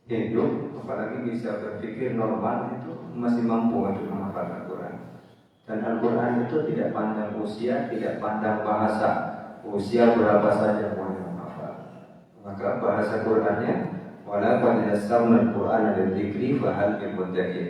hidup, apalagi bisa berpikir normal, itu masih mampu untuk menghafal Al-Quran. Dan Al-Quran itu tidak pandang usia, tidak pandang bahasa. Usia berapa saja boleh menghafal. Maka bahasa Qurannya wala qad yassarna al-Qur'ana lidzikri fahal min muddakir.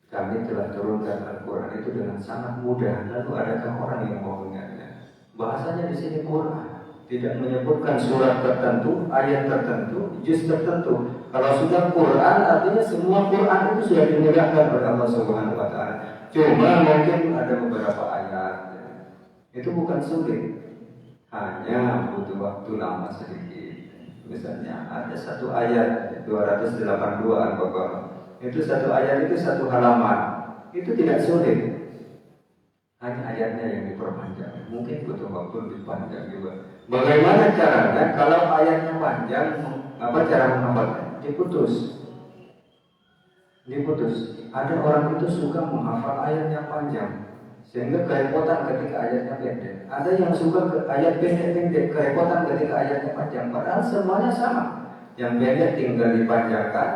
Kami telah turunkan Al-Quran itu dengan sangat mudah. Lalu adakah orang yang mau mengingatnya? Bahasanya di sini Quran, tidak menyebutkan surat tertentu, ayat tertentu, juz tertentu. Kalau sudah Quran, artinya semua Quran itu sudah dimudahkan oleh Allah Subhanahu Wa Taala. Cuma mungkin ada beberapa ayat itu bukan sulit, hanya butuh waktu lama sedikit. Misalnya ada satu ayat 282 Al-Baqarah, itu satu ayat itu satu halaman, itu tidak sulit. Hanya ayatnya yang diperpanjang, mungkin butuh waktu lebih panjang juga. Bagaimana caranya? Kalau ayatnya panjang, apa cara menghafalnya? Diputus. Ada orang itu suka menghafal ayat yang panjang, sehingga kerepotan ketika ayatnya pendek. Ada yang suka ke ayat pendek, kerepotan ketika ayatnya panjang. Padahal semuanya sama. Yang pendek tinggal dipanjangkan.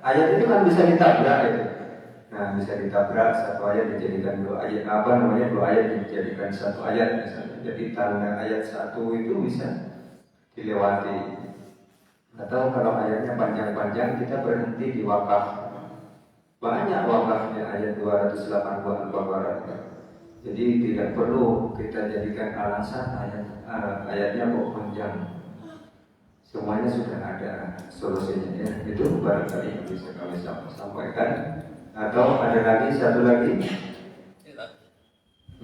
Ayat itu kan bisa ditabrak itu. Nah, bisa ditabrak, satu ayat dijadikan dua ayat, dua ayat dijadikan satu ayat misalnya. Jadi tanda ayat satu itu bisa dilewati. Atau kalau ayatnya panjang-panjang, kita berhenti di wakaf. Banyak wakafnya ayat 280 Al-Baqarah. Jadi tidak perlu kita jadikan alasan ayatnya kok panjang. Semuanya sudah ada solusinya ya. Itu barangkali yang bisa kami sampaikan. Atau ada lagi, satu lagi?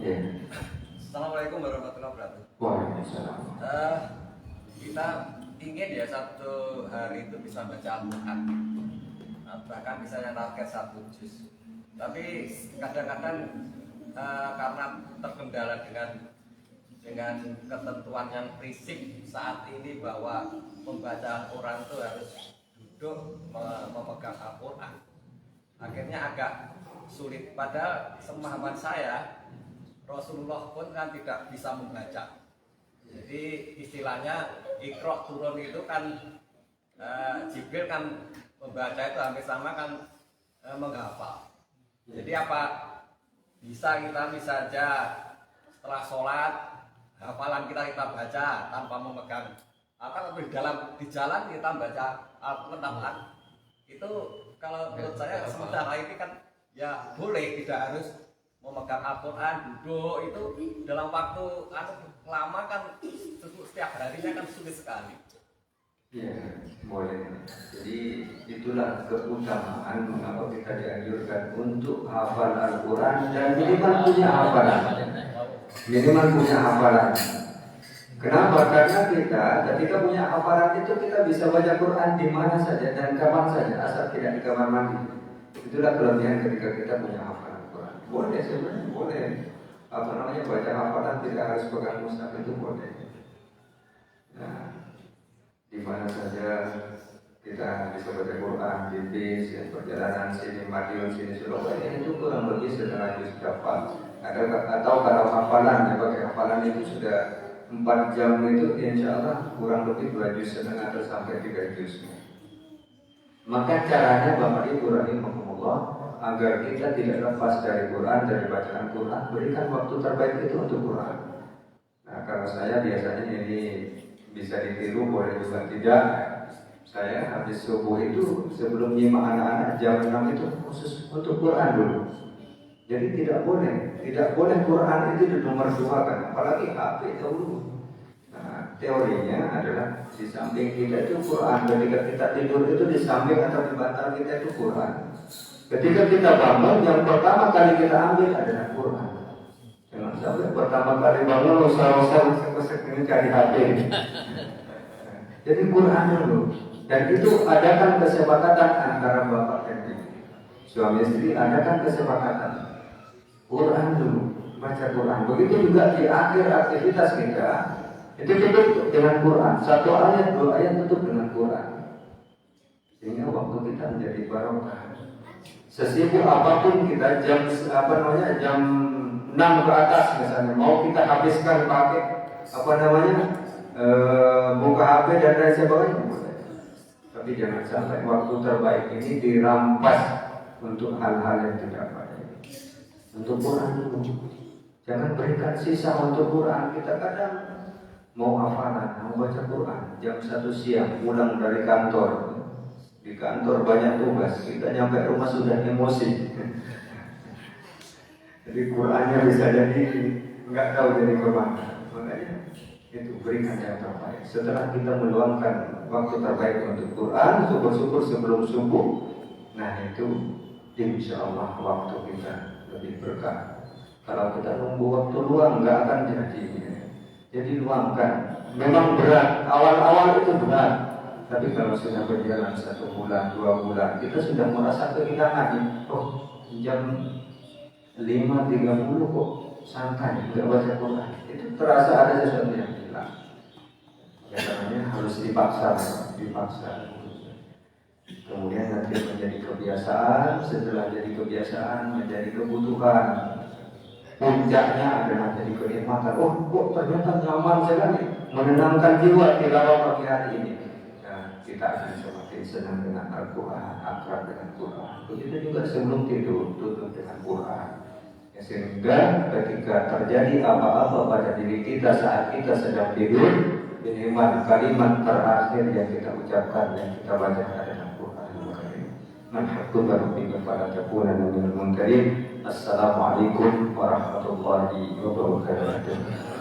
Ya. Assalamualaikum warahmatullahi wabarakatuh. Waalaikumsalam. Kita ingin ya satu hari itu bisa baca Al-Quran, bahkan misalnya target 1 juz. Tapi kadang-kadang karena terkendala dengan ketentuan yang prinsip saat ini bahwa membaca Al-Quran itu harus duduk memegang Al-Quran, akhirnya agak sulit. Padahal semahaman saya, Rasulullah pun kan tidak bisa membaca. Jadi istilahnya Iqra turun itu kan Jibril kan membaca itu hampir sama kan menghafal. Jadi apa bisa kita saja setelah sholat hafalan kita baca tanpa memegang, akan di jalan kita baca Al-Quran itu. Kalau menurut saya sementara ini kan ya boleh, tidak harus memegang Al-Quran, duduk itu dalam waktu lama kan setiap harinya kan sulit sekali. Ya, boleh. Jadi itulah keutamaan mengapa kita dianjurkan untuk hafal Al-Quran dan minimal punya hafalan. Kenapa? Karena kita ketika punya hafalan itu kita bisa baca Quran di mana saja dan kapan saja, asal tidak di kamar mandi. Itulah kelebihan ketika kita punya hafalan Quran. Boleh sebenarnya, boleh. Baca hafalan tidak harus pegang mushaf, itu boleh. Nah, di mana saja kita bisa baca Quran, di bis, perjalanan sini Madiun, sini Surabaya, itu kurang lebih setengah juz hafal. Atau kalau hafalan, ya pakai hafalan itu sudah 4 jam itu insya Allah kurang lebih 2 juz setengah atau sampai 3 juz. Maka caranya Bapak Ibu rahimahumullah, agar kita tidak lepas dari Quran, dari bacaan Quran, berikan waktu terbaik itu untuk Quran. Nah, kalau saya biasanya ini bisa ditiru, boleh juga tidak. Saya habis subuh itu sebelum nyimak anak-anak jam 6 itu khusus untuk Quran dulu. Jadi tidak boleh Quran itu di nomor 2 kan, apalagi HP dahulu. Nah, teorinya adalah di samping kita itu Quran. Ketika kita tidur itu di samping atau di bantal kita itu Quran. Ketika kita bangun, yang pertama kali kita ambil adalah Quran. Jangan sampai pertama kali bangun usah-usah ini cari HP. Jadi Quran dulu. Dan itu adakan kesepakatan antara bapak dan ibu. Suami istri adakan kesepakatan. Quran dulu, baca Quran. Begitu juga di akhir aktivitas kita, itu tutup dengan Quran. Satu ayat, dua ayat tutup dengan Quran. Sehingga waktu kita menjadi barokah. Sesibuk apapun kita jam jam 6 ke atas misalnya, mau kita habiskan pakai buka HP dan lain sebagainya. Tapi jangan sampai waktu terbaik ini dirampas untuk hal-hal yang tidak baik. Untuk Quran dulu. Jangan berikan sisa untuk Quran. Kita kadang mau hafalan, mau baca Quran jam 1 siang pulang dari kantor. Di kantor banyak tugas, kita nyampe rumah sudah emosi. Jadi Qurannya bisa jadi nggak tahu jadi kemana. Makanya itu berikan yang terbaik. Setelah kita meluangkan waktu terbaik untuk Quran, syukur-syukur sebelum subuh. Nah itu insya Allah waktu kita lebih berkah. Kalau kita nunggu waktu luang nggak akan jadi. Jadi luangkan. Memang berat. Awal-awal itu berat. Tapi kalau sudah berjalan 1 bulan, 2 bulan, kita sudah merasa kehilangan. Oh, jam 5.30 kok santai, nggak baca Quran. Itu terasa ada sesuatu yang hilang. Ya namanya harus dipaksa. Kemudian nanti menjadi kebiasaan, setelah jadi kebiasaan menjadi kebutuhan. Puncaknya adalah jadi kenikmatan. Oh, kok ternyata nyaman sekali, menenangkan jiwa tilawah pagi hari ini. Kita akan semakin senang dengan Al-Quran, akrab dengan Quran. Begitu juga sebelum tidur, tutup dengan Quran. Ya, sehingga ketika terjadi apa-apa pada diri kita saat kita sedang tidur, minimal kalimat terakhir yang kita ucapkan, yang kita baca adalah Quran. Man haqqu rabbika fala takunanna minal mumtarin. Assalamualaikum warahmatullahi wabarakatuh.